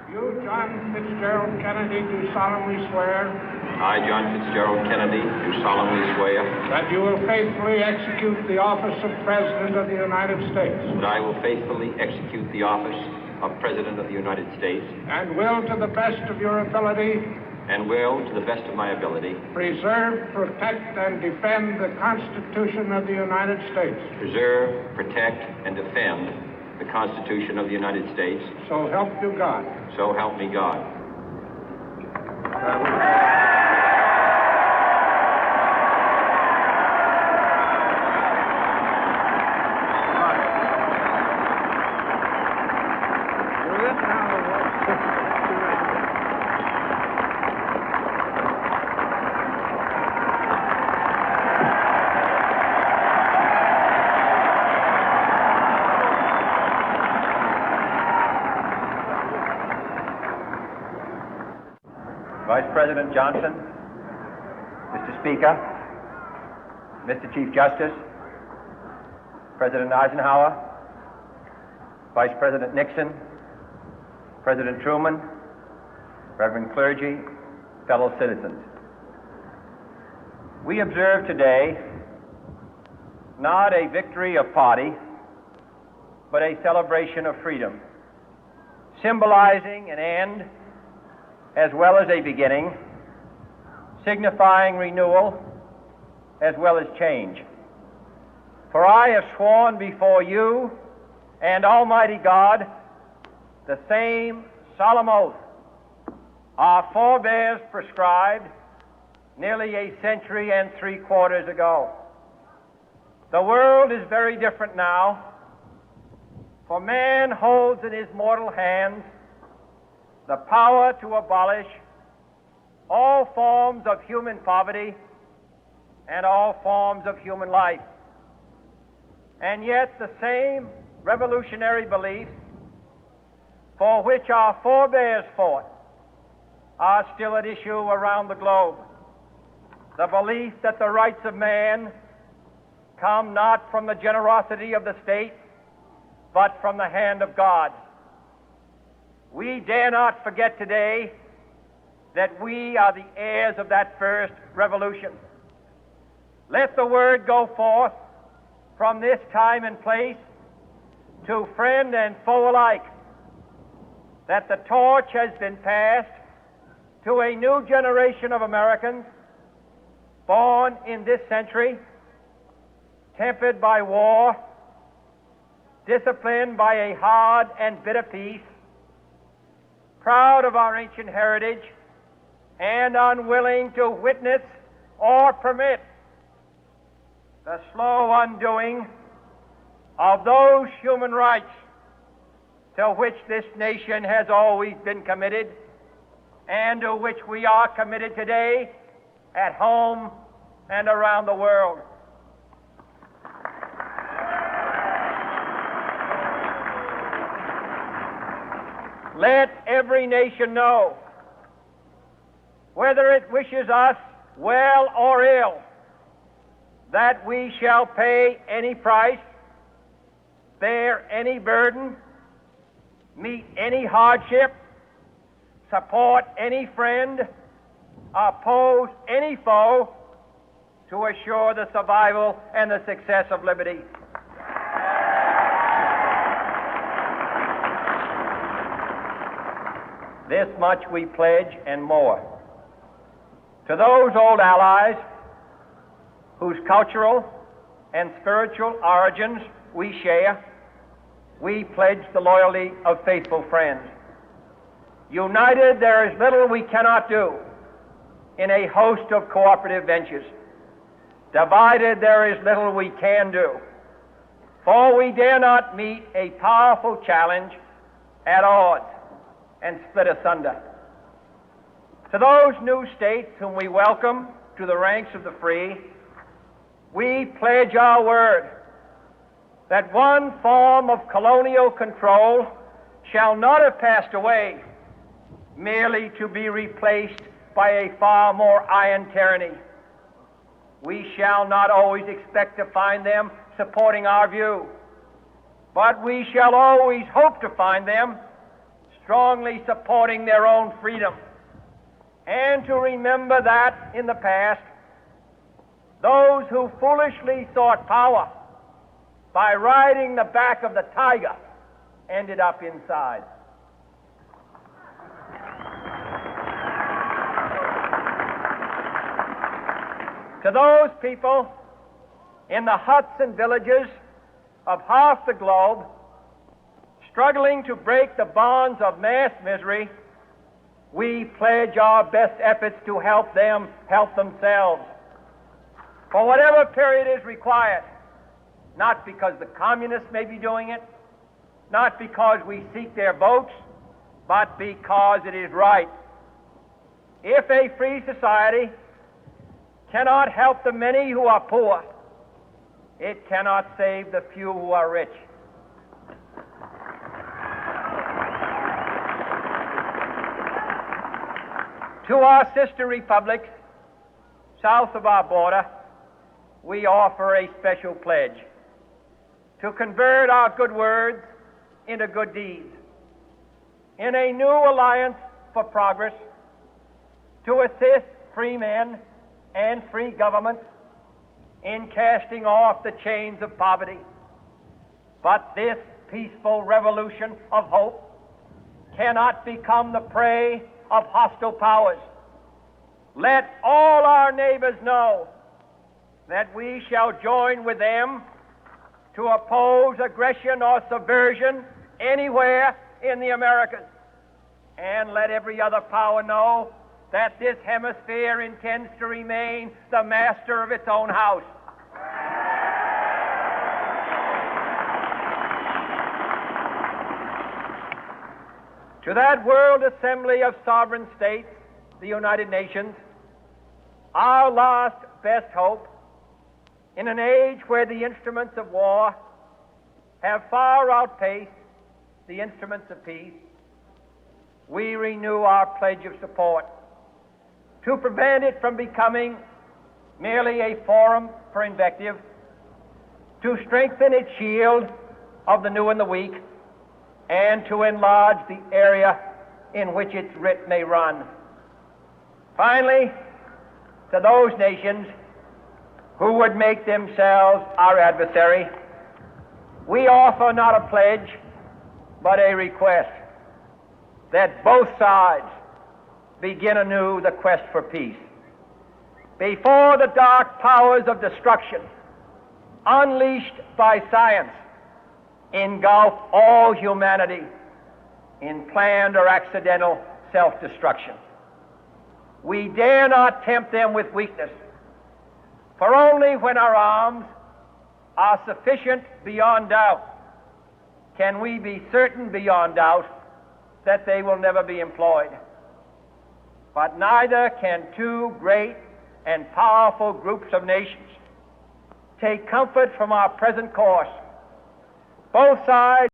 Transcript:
You, John Fitzgerald Kennedy, do solemnly swear I, John Fitzgerald Kennedy, do solemnly swear that you will faithfully execute the office of President of the United States that I will faithfully execute the office of President of the United States and will, to the best of your ability, and will, to the best of my ability, preserve, protect, and defend the Constitution of the United States. preserve, protect, and defend the Constitution of the United States. So help you God. So help me God. Vice President Johnson, Mr. Speaker, Mr. Chief Justice, President Eisenhower, Vice President Nixon, President Truman, Reverend clergy, fellow citizens. We observe today not a victory of party, but a celebration of freedom, symbolizing an end as well as a beginning, signifying renewal as well as change. For I have sworn before you and Almighty God the same solemn oath our forebears prescribed nearly a century and 3/4 ago. The world is very different now, for man holds in his mortal hands the power to abolish all forms of human poverty and all forms of human life. And yet the same revolutionary beliefs for which our forebears fought are still at issue around the globe. The belief that the rights of man come not from the generosity of the state, but from the hand of God. We dare not forget today that we are the heirs of that first revolution. Let the word go forth from this time and place to friend and foe alike that the torch has been passed to a new generation of Americans born in this century, tempered by war, disciplined by a hard and bitter peace, proud of our ancient heritage, and unwilling to witness or permit the slow undoing of those human rights to which this nation has always been committed and to which we are committed today at home and around the world. Let every nation know, whether it wishes us well or ill, that we shall pay any price, bear any burden, meet any hardship, support any friend, oppose any foe to assure the survival and the success of liberty. This much we pledge and more. To those old allies whose cultural and spiritual origins we share, we pledge the loyalty of faithful friends. United, there is little we cannot do in a host of cooperative ventures. Divided, there is little we can do, for we dare not meet a powerful challenge at odds and split asunder. To those new states whom we welcome to the ranks of the free, we pledge our word that one form of colonial control shall not have passed away, merely to be replaced by a far more iron tyranny. We shall not always expect to find them supporting our view, but we shall always hope to find them strongly supporting their own freedom, and to remember that in the past, those who foolishly sought power by riding the back of the tiger ended up inside. To those people in the huts and villages of half the globe struggling to break the bonds of mass misery, we pledge our best efforts to help them help themselves for whatever period is required, not because the communists may be doing it, not because we seek their votes, but because it is right. If a free society cannot help the many who are poor, it cannot save the few who are rich. To our sister republics south of our border, we offer a special pledge to convert our good words into good deeds, in a new alliance for progress, to assist free men and free governments in casting off the chains of poverty. But this peaceful revolution of hope cannot become the prey of hostile powers. Let all our neighbors know that we shall join with them to oppose aggression or subversion anywhere in the Americas. And let every other power know that this hemisphere intends to remain the master of its own house. To that World Assembly of Sovereign States, the United Nations, our last best hope, in an age where the instruments of war have far outpaced the instruments of peace, we renew our pledge of support to prevent it from becoming merely a forum for invective, to strengthen its shield of the new and the weak, and to enlarge the area in which its writ may run. Finally, to those nations who would make themselves our adversary, we offer not a pledge, but a request that both sides begin anew the quest for peace. Before the dark powers of destruction, unleashed by science, engulf all humanity in planned or accidental self-destruction, we dare not tempt them with weakness, for only when our arms are sufficient beyond doubt can we be certain beyond doubt that they will never be employed. But neither can two great and powerful groups of nations take comfort from our present course. Both sides